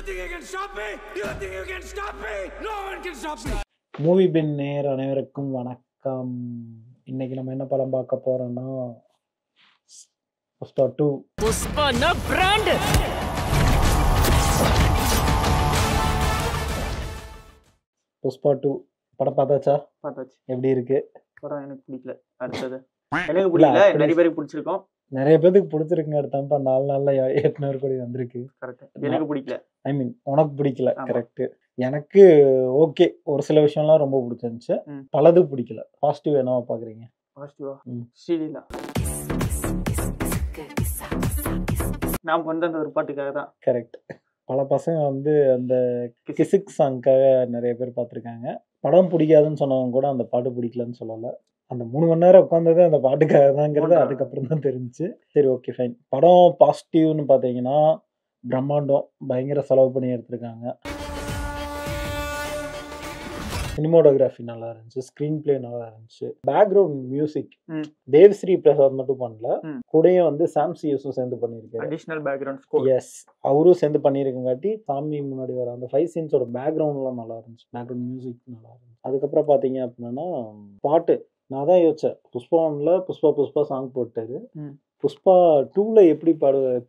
think you can stop me? You think you can stop me? No one can stop me. Movie பின் நேர் அனைவருக்கும் வணக்கம். இன்னைக்கு நம்ம என்ன படம் பார்க்க போறோம்னா புஷ்பா 2. புஷ்பா பிராண்ட். புஷ்பா 2 படம் பார்த்தாச்சா? பார்த்தாச்சு. எப்படி இருக்கு படம்? எனக்கு பிடிக்கல. அடுத்தது எனக்கு பிடிக்கல, நிறைய பேருக்கு பிடிச்சிருக்கும். நிறைய பேருக்கு பிடிச்சிருக்குங்க. அடுத்தப்ப 4 நாள்ல 800 கோடி வந்திருக்கு. கரெக்ட். எனக்கு பிடிக்கல. ஐ மீன் உனக்கு பிடிக்கல. கரெக்ட். எனக்கு ஓகே, ஒரு சில விஷயம்லாம் ரொம்ப பிடிச்சிருந்துச்சு, பலது பிடிக்கல. பாசிட்டிவ் என்னவா பாக்குறீங்க? பாசிட்டிவா ஸ்ரீலீலா நான் வந்த அந்த ஒரு பாட்டுக்காக தான். கரெக்ட். பல பசங்க வந்து அந்த கிசிக் சாங்காக நிறைய பேர் பார்த்துருக்காங்க. படம் பிடிக்காதுன்னு சொன்னவங்க கூட அந்த பாட்டு பிடிக்கலன்னு சொல்லலை. அந்த 3 மணி நேரம் உட்காந்தது அந்த பாட்டுக்காக தாங்கிறது அதுக்கப்புறம் தான் தெரிஞ்சுச்சு. சரி, ஓகே, ஃபைன். படம் பாசிட்டிவ்னு பார்த்தீங்கன்னா பிரம்மாண்டம், பயங்கர செலவு பண்ணி எடுத்திருக்காங்க. சினிமோட்டோகிராஃபி நல்லா இருந்துச்சு, ஸ்க்ரீன் பிளே நல்லா இருந்துச்சு, பேக்ரவுண்ட் மியூசிக் தேவ்ஸ்ரீ பிரசாத் மட்டும் பண்ணல, கூடயும் வந்து சாம்சி யூஸும் சேர்ந்து பண்ணியிருக்காரு. Additional background score. எஸ், அவரும் சேர்ந்து பண்ணியிருக்கங்காட்டி சாமி முன்னாடி வர அந்த 5 சீன்ஸோட பேக்ரவுண்ட்லாம் நல்லா இருந்துச்சு, பேக்ரவுண்ட் மியூசிக் நல்லா இருந்துச்சு. அதுக்கப்புறம் பார்த்தீங்க அப்படின்னா பாட்டு, நான் தான் யோசிச்சேன், புஷ்பா 1ல புஷ்பா சாங் போட்டாரு, புஷ்பா 2ல எப்படி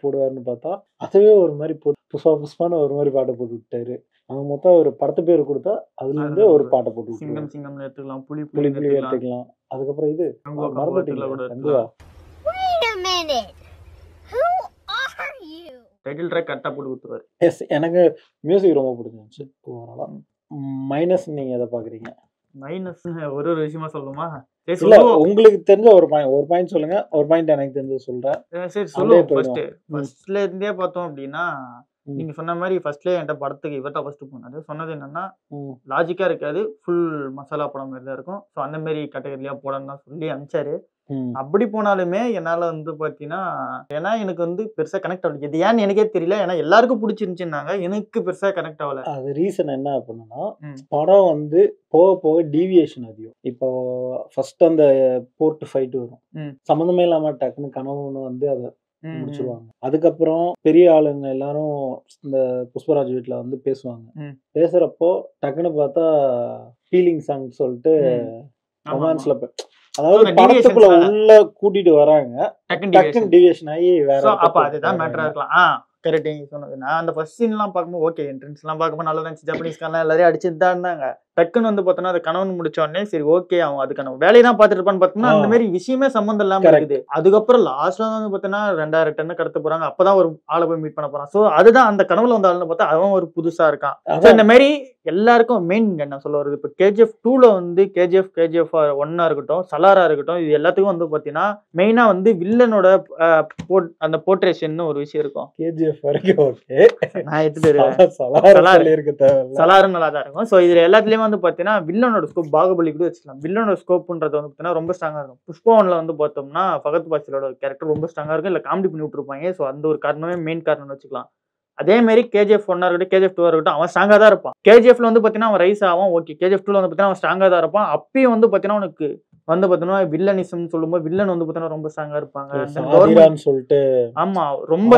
போடுவாருன்னு பார்த்தா அதுவே ஒரு மாதிரி புஷ்பான்னு ஒரு மாதிரி பாட்டை போட்டு விட்டாரு. அவங்க மொத்தம் ஒரு படத்து பேர் கொடுத்தா அதுல இருந்து ஒரு பாட்டை போட்டு சிங்கம் சிங்கம் எடுத்துக்கலாம், புலி புலி எடுத்துக்கலாம். அதுக்கப்புறம் இது மறந்துட்டீங்களா? டைட்டில் ட்ராக் கரெக்டா போட்டு கொடுத்துருவாரு. எஸ், எனக்கு மியூசிக் ரொம்ப பிடிச்சிருந்துச்சு. மைனஸ் நீங்க எதை பாக்குறீங்க? மைனஸ் ஒரு விஷயமா சொல்லுமா? இல்ல, உங்களுக்கு தெரிஞ்ச ஒரு பாயிண்ட் சொல்லுங்க, ஒரு பாயிண்ட் எனக்கு தெரிஞ்ச சொல்றேன். சரி சொல்லுவோம். ஃபர்ஸ்ட்ல இருந்தே பார்த்தோம் அப்படின்னா, நீங்க சொன்ன மாதிரி ஃபர்ஸ்ட்ல என்கிட்ட படத்துக்கு இவர்தான் ஃபர்ஸ்ட் போனாரு. சொன்னது என்னன்னா, லாஜிக்கா இருக்காது, ஃபுல் மசாலா படம் மாதிரி தான் இருக்கும், ஸோ அந்த மாதிரி கேட்டகரியா போடணும் தான் சொல்லி அனுப்பிச்சாரு. அப்படி போனாலுமே என்னால வந்து பாத்தீங்கன்னா, ஏன்னா எனக்கு வந்து பெருசா கனெக்ட் ஆகல. இது ஏன்னு எனக்கே தெரியல. ஏன்னா எல்லாருக்கும் பிடிச்சிருந்துச்சுன்னாங்க, எனக்கு பெருசா கனெக்ட் ஆகல. அது ரீசன் என்ன அப்படின்னா, படம் வந்து போக போக டீவியேஷன் அதிகம். இப்போ ஃபர்ஸ்ட் அந்த போர்ட் ஃபைட் வரும், சம்மந்தமே இல்லாம டக்குன்னு கனவுன்னு வந்து அதை முடிச்சிருவாங்க. அதுக்கப்புறம் பெரிய ஆளுங்க எல்லாரும் இந்த புஷ்பராஜ் வீட்டுல வந்து பேசுவாங்க. பேசுறப்போ டக்குன்னு பார்த்தா ஃபீலிங் சாங் சொல்லிட்டு ரொமான்ஸ்ல, அதாவது படத்துக்குள்ள உள்ள கூட்டிட்டு வராங்க, டக்குன்னு டிவியேஷன் ஆகி வேற. அப்ப அதுதான் மேட்டரா இருக்கலாம். கரெக்ட், நீங்க சொன்னது. நான் அந்த ஃபர்ஸ்ட் சீன் எல்லாம் பார்க்கும்போது ஓகே, என்ட்ரன்ஸ் எல்லாம் பார்க்கும்போது நல்லா இருந்துச்சு, ஜப்பனீஸ்காரலாம் எல்லாரையும் அடிச்சுட்டு தான் இருந்தாங்க. டக்குன்னு வந்து பார்த்தோன்னா அது கணவன் முடிச்ச உடனே சரி ஓகே, அவன் அதுக்கான வேலையை தான் பார்த்துட்டு இருப்பான்னு பார்த்தோம்னா அந்த மாதிரி விஷயமே சம்மந்தம் இல்லாம இருக்குது. அதுக்கப்புறம் லாஸ்ட்ல வந்து பார்த்தோன்னா 2000 டன்னு கடத்த போறாங்க, அப்பதான் ஒரு ஆளை போய் மீட் பண்ண போறான். ஸோ அதுதான் அந்த கனவுல வந்து ஆளுன்னு பார்த்தா அவன் ஒரு புதுசா இருக்கான். இந்த மாதிரி எல்லாருக்கும் மெயின் என்ன சொல்ல வருது, இப்போ KGF 2ல வந்து KGF 1 இருக்கட்டும், சலாரா இருக்கட்டும், இது எல்லாத்துக்கும் வந்து பாத்தீங்கன்னா மெயினா வந்து வில்லனோட அந்த போர்ட்ரேஷன் ஒரு விஷயம் இருக்கும். KGF வரைக்கும் ஓகே, நான் எடுத்துட்டு சலாரும் நல்லா தான் இருக்கும். ஸோ இதுல எல்லாத்துலயும் வந்து பாத்தீங்கன்னா வில்லனோட ஸ்கோப், பாகுபலி கூட வச்சுக்கலாம். வில்லனோட ஸ்கோப்ன்றது வந்து பாத்தீங்கன்னா ரொம்ப ஸ்ட்ராங்கா இருக்கும். புஷ்பா 1ல வந்து பார்த்தோம்னா ஃபகத் பாசிலோட கேரக்டர் ரொம்ப ஸ்ட்ராங்கா இருக்கும், இல்ல காமெடி பண்ணி விட்டுருப்பாங்க. ஸோ அந்த ஒரு காரணமே மெயின் காரணம்னு வச்சுக்கலாம். அதே மாதிரி KGF 1 இருக்கட்டும், KGF 2 இருக்கட்டும், அவன் ஸ்ட்ராங்கா தான் இருப்பான். KGFல வந்து பாத்தீங்கன்னா அவன் ரைஸ் ஆகும், ஓகே. KGF 2ல வந்து பாத்தீங்கன்னா அவன் ஸ்ட்ராங்கா தான் இருப்பான். அப்பயும் வந்து பாத்தீங்கன்னா உனக்கு வந்து பாத்தீங்கன்னா வில்லனிசம் சொல்லும்போது வில்லன் வந்து பாத்தீங்கன்னா ரொம்ப ஸ்ட்ராங்கா இருப்பாங்க சொல்லிட்டு. ஆமா, ரொம்ப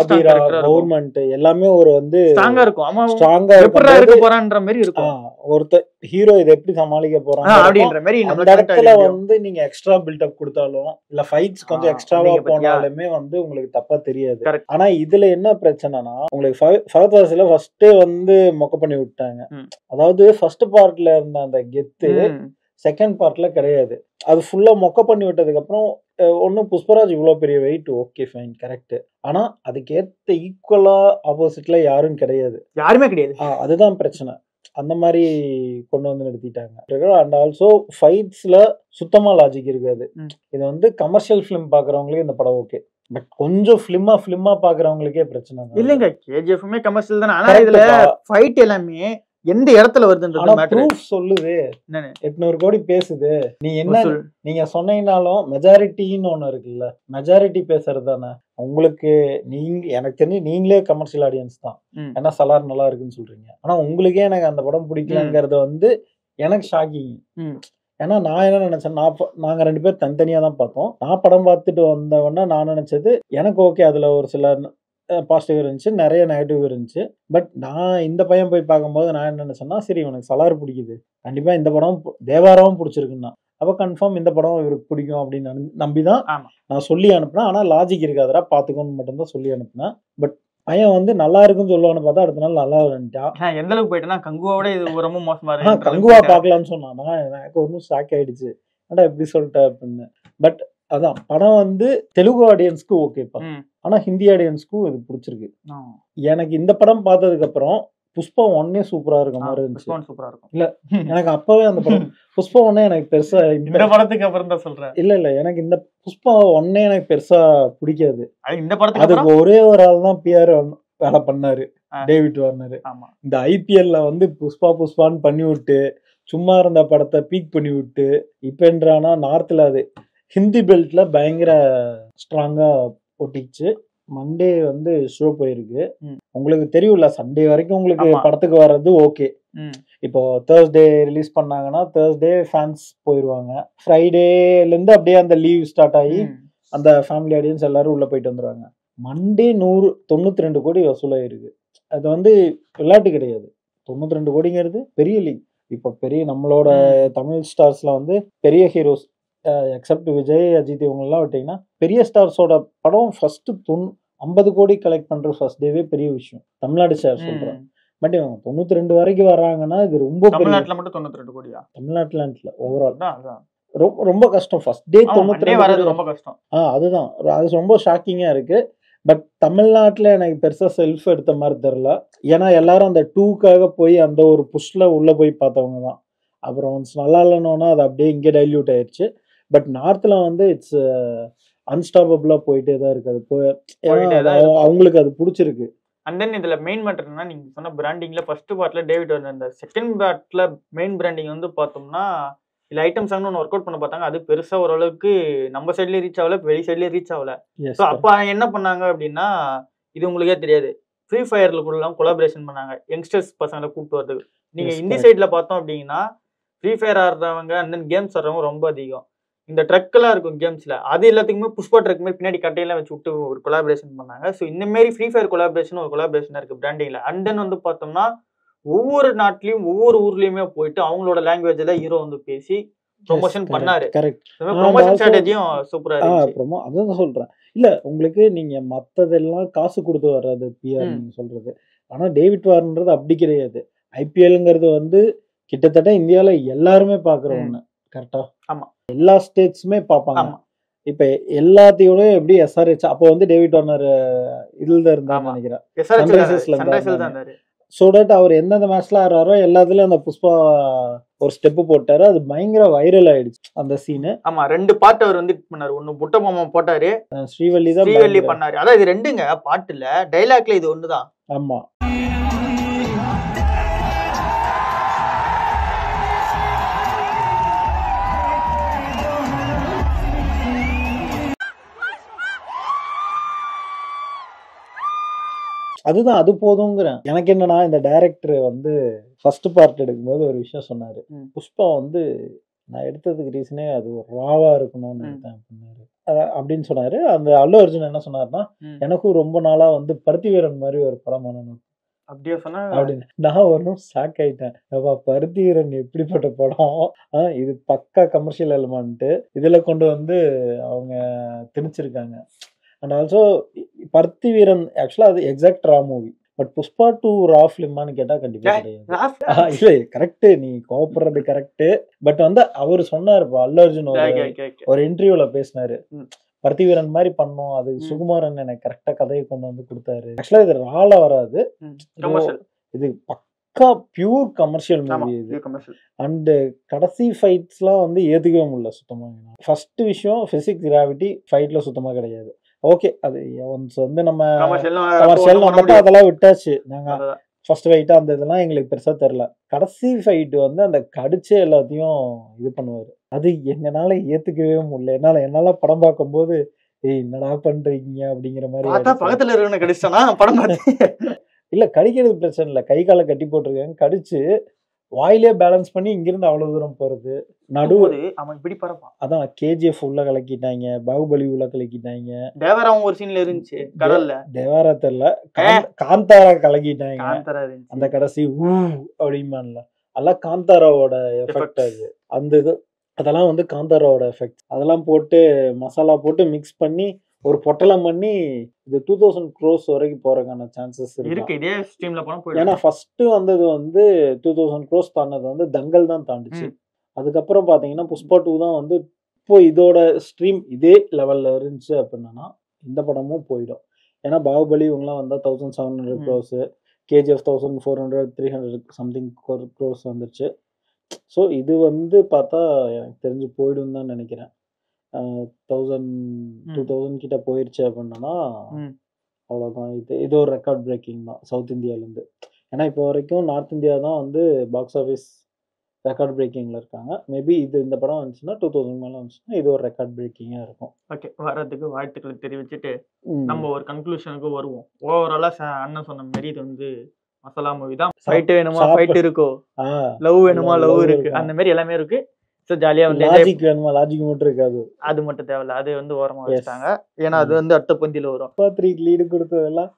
கவர்மெண்ட் எல்லாமே ஒரு வந்து ஸ்ட்ராங்கா இருக்கும். ஆமா, ஸ்ட்ராங்கா இருக்க போறான்ற மாதிரி இருக்கும். ஒருத்தர் ஹீரோ இதை எப்படி சமாளிக்க போறாங்க அப்படின்ற மாதிரி அந்த இடத்துல வந்து நீங்க எக்ஸ்ட்ரா பில்டப் கொடுத்தாலும் இல்ல ஃபைட்ஸ் கொஞ்சம் எக்ஸ்ட்ராவா போனாலுமே வந்து உங்களுக்கு தப்பா தெரியாது. ஆனா இதுல என்ன பிரச்சனைனா, உங்களுக்கு ஃபகத் ஃபாசில ஃபர்ஸ்ட் வந்து மொக்க பண்ணி விட்டாங்க. அதாவது ஃபர்ஸ்ட் பார்ட்ல இருந்த அந்த கெத்து செகண்ட் பார்ட்ல கிடையாது. அது ஃபுல்லா மொக்க பண்ணி விட்டதுக்கு அப்புறம் ஒன்னும் புஷ்பராஜ் இவ்வளவு பெரிய வெயிட், ஓகே ஃபைன், கரெக்ட். ஆனா அதுக்கேற்ற ஈக்குவலா ஆப்போசிட்ல யாரும் கிடையாது, யாருமே கிடையாது. அதுதான் பிரச்சனை. அந்த மாதிரி கொண்டு வந்து நிறுத்திட்டாங்க. அண்ட் ஆல்சோ ஃபைட்ஸ்ல சுத்தமா லாஜிக் இருக்காது. இது வந்து கமர்ஷியல் பிலிம் பாக்குறவங்களுக்கு இந்த படம் ஓகே, பட் கொஞ்சம் பிலிமா பாக்குறவங்களுக்கே பிரச்சனை இல்லைங்க. KGFமே கமர்ஷியல் தானே, ஆனா இதுல ஃபைட் எல்லாமே எந்த இடத்துல வருதுன்றது சொல்லுது. 800 கோடி பேசுது. நீ என்ன நீங்க சொன்னீங்கனாலும் மெஜாரிட்டின்னு ஒண்ணு இருக்குல்ல, மெஜாரிட்டி பேசுறது தானே உங்களுக்கு. நீங்க எனக்கு தெரிஞ்சு நீங்களே கமர்ஷியல் ஆடியன்ஸ் தான், ஏன்னா சலார் நல்லா இருக்குன்னு சொல்றீங்க. ஆனா உங்களுக்கே எனக்கு அந்த படம் பிடிக்கலங்கிறது வந்து எனக்கு ஷாக்கிங். ஏன்னா நான் என்ன நினைச்சேன், நாங்க 2 பேர் தனித்தனியா தான் பார்த்தோம். நான் படம் பார்த்துட்டு வந்தவொன்னா நான் நினைச்சது எனக்கு ஓகே, அதுல ஒரு சில பாசிட்டிவ் இருந்துச்சு, நிறைய நெகட்டிவ் இருந்துச்சு. பட் நான் இந்த பையன் போய் பார்க்கும்போது நான் என்ன நினைச்சேன்னா, சரி இவனுக்கு சலார் பிடிக்குது, கண்டிப்பா இந்த படம் தேவாராவும் பிடிச்சிருக்குன்னா அப்ப கன்ஃபார்ம் இந்த படம் இவருக்கு பிடிக்கும் அப்படின்னு நம்பிதான் நான் சொல்லி அனுப்புனேன். ஆனா லாஜிக் இருக்காதரா பாத்துக்கோன்னு மட்டும்தான் சொல்லி அனுப்புனேன். பட் பையன் வந்து நல்லா இருக்குன்னு சொல்லுவான்னு பார்த்தா அடுத்த நாள் நல்லா இருந்துட்டான். எந்த அளவுக்கு போயிட்டேன்னா கங்குவாவோட இது ரொம்ப மோசமா இருக்கு. கங்குவா பாக்கலாம்னு சொன்னா எனக்கு ஒன்றும் ஷாக் ஆயிடுச்சு, ஏன்டா எப்படி சொல்லிட்ட அப்படின்னு. பட் அதான் படம் வந்து தெலுங்கு ஆடியன்ஸ்க்கு ஓகேப்பா, ஆனா ஹிந்தி ஆடியன்ஸ்க்கும் இது பிடிச்சிருக்கு. எனக்கு இந்த படம் பார்த்ததுக்கு அப்புறம் புஷ்பா 1 சூப்பரா இருக்க மாதிரி இருந்துச்சு. சூப்பரா இருக்கும். இல்ல எனக்கு அப்பவே அந்த படம் புஷ்பா 1 எனக்கு பெருசா இந்த படத்துக்கு அப்புறம் தான் சொல்றேன். இல்ல எனக்கு இந்த புஷ்பா 1 எனக்கு பெருசா பிடிக்காது. இந்த படத்துக்கு அதுக்கு ஒரே ஒரு ஆள் தான் பிஆர் வேலை பண்ணாரு, டேவிட் வார்னர். இந்த ஐபிஎல்ல வந்து புஷ்பான்னு பண்ணி விட்டு சும்மா இருந்த படத்தை பீக் பண்ணி விட்டு இப்ப என்றானா நார்த்ல அது ஹிந்தி பெல்ட்ல பயங்கர ஸ்ட்ராங்கா ஒட்டிச்சு. மண்டே வந்து ஷோ போயிருக்கு, உங்களுக்கு தெரியும்ல சண்டே வரைக்கும் உங்களுக்கு படத்துக்கு வர்றது ஓகே. இப்போ தேர்ஸ்டே ரிலீஸ் பண்ணாங்கன்னா தேர்ஸ்டே ஃபேன்ஸ் போயிடுவாங்க, ஃப்ரைடேல இருந்து அப்படியே அந்த லீவ் ஸ்டார்ட் ஆகி அந்த ஃபேமிலி ஆடியன்ஸ் எல்லாரும் உள்ள போயிட்டு வந்துருவாங்க. மண்டே 92 கோடி வசூலாயிருக்கு. அது வந்து விளையாட்டு கிடையாது, 92 கோடிங்கிறது பெரிய லீக். இப்போ பெரிய நம்மளோட தமிழ் ஸ்டார்ஸ்ல வந்து பெரிய ஹீரோஸ் எக்ஸப்ட் விஜய் அஜித் இவங்கெல்லாம் விட்டீங்கன்னா பெரிய ஸ்டார்ஸோட படம் ஃபர்ஸ்ட் 50 கோடி கலெக்ட் பண்ற ஃபர்ஸ்ட் டேவே பெரிய விஷயம் தமிழ்நாடு ஷேர் சொல்றேன். பட் இவங்க 92 வரைக்கும் வர்றாங்கன்னா இது ரொம்ப தமிழ்நாட்டுல மட்டும் 92 கோடியா? தமிழ்நாட்டுல ஓவரால் ரொம்ப கஷ்டம். ஃபர்ஸ்ட் டே 92 ரொம்ப கஷ்டம். அதுதான் அது ரொம்ப ஷாக்கிங்கா இருக்கு. பட் தமிழ்நாட்டுல எனக்கு பெருசா செல்ஃப் எடுத்த மாதிரி தெரியல, ஏன்னா எல்லாரும் அந்த 2க்காக போய் அந்த ஒரு புஷ்ல உள்ள போய் பார்த்தவங்க தான். அப்புறம் நல்லா இல்லைன்னா அது அப்படியே இங்கே டைல்யூட் ஆயிடுச்சு. பட் நார்த்ல வந்து இட்ஸ் அன்ஸ்டாப்பபிளா போயிட்டே தான் இருக்கு. அது அவங்களுக்கு அது பிடிச்சிருக்கு. அண்ட் தென் இதுல மெயின் மேட்டர் என்னன்னா, நீங்க சொன்ன பிராண்டிங்ல ஃபர்ஸ்ட் பார்ட்ல டேவிட் வார்னர், இந்த செகண்ட் பார்ட்ல மெயின் பிராண்டிங் வந்து பார்த்தோம்னா இல்ல ஐட்டம் சாங்னு ஒன்று ஒர்க் அவுட் பண்ண பார்த்தாங்க. அது பெருசா ஓரளவுக்கு நம்ம சைட்லயே ரீச் ஆகல, வெளி சைட்லயே ரீச் ஆகல. ஸோ அப்ப என்ன பண்ணாங்க அப்படின்னா, இது உங்களுக்கே தெரியாது, ஃப்ரீ ஃபயர்ல கூட எல்லாம் கொலாபரேஷன் பண்ணாங்க யங்ஸ்டர்ஸ் பசங்களை கூப்பிட்டு வரதுக்கு. நீங்க இந்தி சைட்ல பார்த்தோம் அப்படின்னா ஃப்ரீ ஃபயர் ஆடுறவங்க அண்ட் தென் கேம்ஸ் ஆடுறவங்க ரொம்ப அதிகம். இந்த ட்ரக் எல்லாம் இருக்கும் கேம்ஸ்ல, அது எல்லாத்துக்குமே புஷ்பா ட்ரக் மாதிரி பின்னாடி கட்டையெல்லாம் வச்சு விட்டு ஒரு கொலாபரேஷன் பண்ணாங்க. ஸோ இந்த மாதிரி ஃப்ரீ ஃபயர் கொலாபரேஷன் ஒரு கொலாபரேஷன் இருக்கு பிராண்டிங்ல. அண்ட் தென் வந்து பார்த்தோம்னா ஒவ்வொரு நாட்டிலையும் ஒவ்வொரு ஊர்லயுமே போயிட்டு அவங்களோட லாங்குவேஜ்ல ஹீரோ வந்து பேசி ப்ரொமோஷன் பண்ணாரு. ப்ரொமோஷன் ஸ்ட்ராட்டஜியும் சூப்பரா இருக்கு. அதான் சொல்றேன், இல்ல உங்களுக்கு நீங்க மத்ததெல்லாம் காசு கொடுத்து வர்றது பிஆர் நீங்க சொல்றது. ஆனா டேவிட் வார்னர்ன்றது அப்படி கிடையாது. ஐபிஎல்ங்கிறது வந்து கிட்டத்தட்ட இந்தியால எல்லாருமே பாக்குற ஒண்ணு, கரெக்டா? ஆமா, எல்லா ஸ்டேட்ஸுமே பாப்பாங்க. இப்ப எல்லாத்தையோட எப்படி எஸ்ஆர்ஹெச் அப்போ வந்து டேவிட் வார்னர் இதுல இருந்தான்னு நினைக்கிறேன், சன்ரைசர்ஸ்ல இருந்தாரு. ஸோ தட் அவர் எந்தெந்த மேட்ச்ல ஆடுறாரோ எல்லாத்துலயும் அந்த புஷ்பா ஒரு ஸ்டெப் போட்டாரு, அது பயங்கர வைரல் ஆயிடுச்சு அந்த சீனு. ஆமா, 2 பாட்டு அவர் வந்து பண்ணாரு. ஒன்னு புட்ட மாமா போட்டாரு, ஸ்ரீவல்லி பண்ணாரு. அதான் இது 2ங்க பாட்டுல, டைலாக்ல இது ஒண்ணுதான். ஆமா, அதுதான் அது போதுங்கிறேன். எனக்கு என்னன்னா இந்த டைரக்டர் வந்து ஃபர்ஸ்ட் பார்ட் எடுக்கும்போது ஒரு விஷயம் சொன்னாரு, புஷ்பா வந்து நான் எடுத்ததுக்கு ரீசனே அது ஒரு ராவா இருக்கணும்னு எடுத்தேன் அப்படின்னு சொன்னாரு. அந்த அல்லு அர்ஜுன் என்ன சொன்னாருன்னா, எனக்கும் ரொம்ப நாளா வந்து பருத்தி வீரன் மாதிரி ஒரு படம் பண்ணணும் அப்படியே சொன்னா அப்படின்னு. நான் ஒன்றும் ஷாக் ஆயிட்டேன். பருத்தி வீரன் எப்படிப்பட்ட படம், இது பக்கா கமர்ஷியல் எலிமெண்ட் இதுல கொண்டு வந்து அவங்க திணிச்சிருக்காங்க. அண்ட் ஆல்சோ பருத்தி வீரன் ஆக்சுவலா அது exact raw movie. But Pushpa 2 raw ஃபிலிமான்னு கேட்டா கண்டிப்பா கிடையாது. இல்ல கரெக்ட், நீ கோவப்படுறது கரெக்ட். பட் வந்து அவரு சொன்னாரு, அல்லு அர்ஜுன் ஒரு இன்டர்வியூல பேசினாரு, பருத்தி வீரன் மாதிரி பண்ணோம், அது சுகுமாரன் எனக்கு கரெக்டா கதையை கொண்டு வந்து கொடுத்தாரு. ஆக்சுவலா இது ரால வராது, இது பக்கா பியூர் கமர்ஷியல் மூவி இது. அண்ட் கடைசி ஃபைட்ஸ்லாம் வந்து ஏத்துக்கவே முடியல சுத்தமா. ஃபர்ஸ்ட் விஷயம் பிசிக்ஸ் கிராவிட்டி ஃபைட்ல சுத்தமா கிடையாது. ஓகே, அது வந்து நம்ம கமர்ஷியல் மட்டும் அதெல்லாம் விட்டாச்சு. நாங்க ஃபர்ஸ்ட் ஃபைட் அந்த இதெல்லாம் எங்களுக்கு பெருசா தெரியல. கடைசி ஃபைட் வந்து அந்த கடிச்சே எல்லாத்தையும் இது பண்ணுவாரு, அது எங்கனால ஏத்துக்கவே முடியல. என்னால படம் பார்க்கும் போது என்னடா பண்றீங்க அப்படிங்கிற மாதிரி. பக்கத்துல இருக்கவன கடிச்சானா படம் பார்த்து இல்ல கடிக்கிறது பிரச்சனை இல்ல, கை காலை கட்டி போட்டிருக்காங்க, கடிச்சு வாயிலே பேலன்ஸ் பண்ணி இங்கிருந்து அவ்வளவு தூரம் போறது. நடுவுல அவன் இப்படி பரப்பான். அதான் கேஜிஎஃப் உள்ள கலக்கிட்டாங்க, பாகுபலி உள்ள கலக்கிட்டாங்க, தேவரா ஒரு சீன்ல இருந்துச்சு கடல்ல. தேவாரா தெரியல, காந்தாரா கலக்கிட்டாங்க. காந்தாரா இருந்துச்சு அந்த கடைசி அப்படிமான்ல அதெல்லாம் காந்தாராவோட எஃபெக்ட். அது அந்த இது அதெல்லாம் வந்து காந்தாராவோட எஃபெக்ட். அதெல்லாம் போட்டு மசாலா போட்டு மிக்ஸ் பண்ணி ஒரு பொட்டலம் பண்ணி இது 2000 crores வரைக்கும் போறதுக்கான சான்சஸ் இருக்கு. இதே ஸ்ட்ரீம்ல போனா போயிடும். ஏன்னா ஃபர்ஸ்ட் வந்தது வந்து 2000 crores தாண்டது வந்து தங்கல் தான் தாண்டுச்சு. அதுக்கப்புறம் பாத்தீங்கன்னா புஷ்பா 2 தான் வந்து இப்போ இதோட ஸ்ட்ரீம் இதே லெவல்ல இருந்துச்சு அப்படின்னா இந்த படமும் போயிடும். ஏன்னா பாகுபலி இவங்கலாம் வந்தா 1700 crores, கேஜிஎஃப் 1400 300 சம்திங் crores வந்துருச்சு. ஸோ இது வந்து பார்த்தா எனக்கு தெரிஞ்சு போயிடும் தான் நினைக்கிறேன். 1000-2000 கிட்ட போயிருச்சு அப்படின்னா அவ்வளோதான். இது ஒரு ரெக்கார்ட் பிரேக்கிங் தான் சவுத் இந்தியாவிலேருந்து. ஏன்னா இப்போ வரைக்கும் நார்த் இந்தியா தான் வந்து பாக்ஸ் ஆஃபீஸ் ரெக்கார்ட் பிரேக்கிங்ல இருக்காங்க. மேபி இந்த படம் வந்துச்சுன்னா 2000 மேல வந்துச்சுன்னா இது ஒரு ரெக்கார்ட் பிரேக்கிங்கா இருக்கும். ஓகே, வரதுக்கு வாழ்த்துக்களை தெரிவிச்சுட்டு நம்ம ஒரு கன்க்ளூஷனுக்கு வருவோம். ஓவராலா அண்ணன் சொன்ன மாதிரி இது வந்து மசாலா மூவி தான். ஃபைட் வேணுமா ஃபைட் இருக்கோ, லவ் வேணுமா லவ் இருக்கு, அந்த மாதிரி எல்லாமே இருக்கு. ஸோ ஜாலியா வந்து லாஜிக் வேணுமா லாஜிக் மட்டும் இருக்காது, அது மட்டும் தேவையில்ல. அது வந்து ஓரமா வச்சுட்டாங்க. ஏன்னா அது வந்து அட்ட பந்தியில வரும். 3 லீடு கொடுத்ததெல்லாம்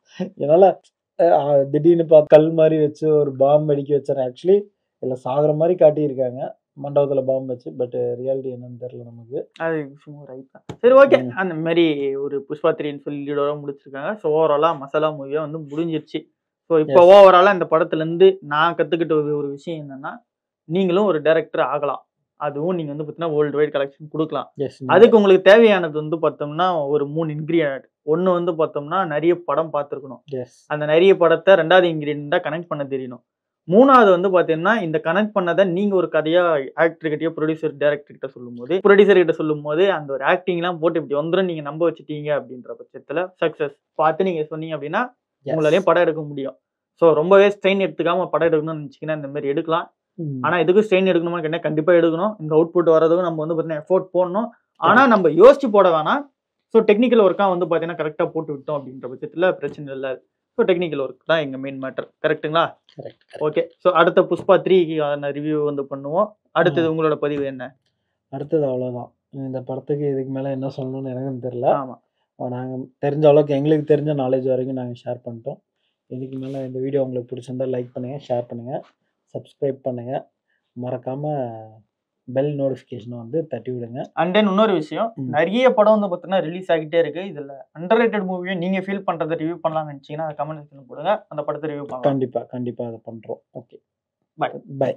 என்னால திடீர்னு கல் மாதிரி வச்சு ஒரு பாம்பு அடிக்க வச்சாரு. ஆக்சுவலி இல்ல சாகுற மாதிரி காட்டியிருக்காங்க மண்டபத்துல பாம்பு வச்சு. பட் ரியாலிட்டி என்னன்னு தெரியல நமக்கு. அது சும்மா ரைட் தான். சரி ஓகே, அந்த மாதிரி ஒரு புஷ்பா 3ன்னு சொல்லி லீடோட முடிச்சிருக்காங்க. ஸோ ஓவராலா மசாலா மூவியா வந்து முடிஞ்சிருச்சு. ஸோ இப்போ ஓவராலா இந்த படத்துல இருந்து நான் கத்துக்கிட்ட ஒரு விஷயம் என்னன்னா, நீங்களும் ஒரு டைரக்டர் ஆகலாம். அதுவும் நீங்க வந்து பார்த்தீங்கன்னா வேர்ல்டு வைட் கலெக்ஷன் கொடுக்கலாம். அதுக்கு உங்களுக்கு தேவையானது வந்து பார்த்தோம்னா ஒரு 3 இன்கிரீடியன்ட். ஒன்று வந்து பார்த்தோம்னா நிறைய படம் பார்த்துருக்கணும். அந்த நிறைய படத்தை 2வது இன்கிரீடியண்டா கனெக்ட் பண்ண தெரியணும். 3வது வந்து பார்த்தீங்கன்னா இந்த கனெக்ட் பண்ணதை நீங்க ஒரு கதையா ஆக்டர் கிட்டயோ ப்ரொடியூசர் டைரக்டர் கிட்ட சொல்லும் போது அந்த ஒரு ஆக்டிங்லாம் போட்டு இப்படி வந்துடும் நீங்க நம்ப வச்சுட்டீங்க அப்படின்ற பட்சத்துல சக்சஸ் பார்த்து நீங்க சொன்னீங்க அப்படின்னா உங்களாலையும் படம் எடுக்க முடியும். ஸோ ரொம்பவே ஸ்ட்ரெயின் எடுத்துக்காம படம் எடுக்கணும்னு நினைச்சீங்கன்னா இந்த மாதிரி எடுக்கலாம். ஆனா இதுக்கு ஸ்ட்ரெயின் எடுக்கணுமா கேட்டா கண்டிப்பா எடுக்கணும். இந்த அவுட்புட் வரதுக்கும் நம்ம வந்து பாத்தீங்கன்னா எஃபோர்ட் போடணும். ஆனா நம்ம யோசிச்சு போட வேணாம். ஸோ டெக்னிக்கல் ஒர்க்கா வந்து பாத்தீங்கன்னா கரெக்டா போட்டு விட்டோம் அப்படின்ற பட்சத்துல பிரச்சனை இல்லை. ஸோ டெக்னிக்கல் ஒர்க் தான் எங்க மெயின் மேட்டர். கரெக்டுங்களா? ஓகே. ஸோ அடுத்த புஷ்பா 3 ரிவ்யூ வந்து பண்ணுவோம். அடுத்தது உங்களோட பதிவு என்ன? அடுத்தது அவ்வளவுதான். இந்த படத்துக்கு இதுக்கு மேல என்ன சொல்லணும்னு எனக்கும் தெரியல. ஆமா, நாங்க தெரிஞ்ச அளவுக்கு எங்களுக்கு தெரிஞ்ச நாலேஜ் வரைக்கும் நாங்க ஷேர் பண்ணிட்டோம். இதுக்கு மேல இந்த வீடியோ உங்களுக்கு பிடிச்சிருந்தா லைக் பண்ணுங்க, ஷேர் பண்ணுங்க, சப்ஸ்கிரைப் பண்ணுங்க, மறக்காம பெல் நோட்டிஃபிகேஷனை வந்து தட்டி விடுங்க. அண்ட் தென் இன்னொரு விஷயம், நிறைய படம் வந்து பார்த்தீங்கன்னா ரிலீஸ் ஆகிட்டே இருக்கு. இதுல அண்டர்ரேட்டட் மூவியை நீங்க ஃபீல் பண்றதை ரிவ்யூ பண்ணலாம்னு நினைச்சீங்கன்னா கமெண்ட் செக்ஷன்ல போடுங்க. அந்த படத்தை ரிவ்யூ பண்ணலாம். கண்டிப்பா அதை பண்றோம். Okay, by.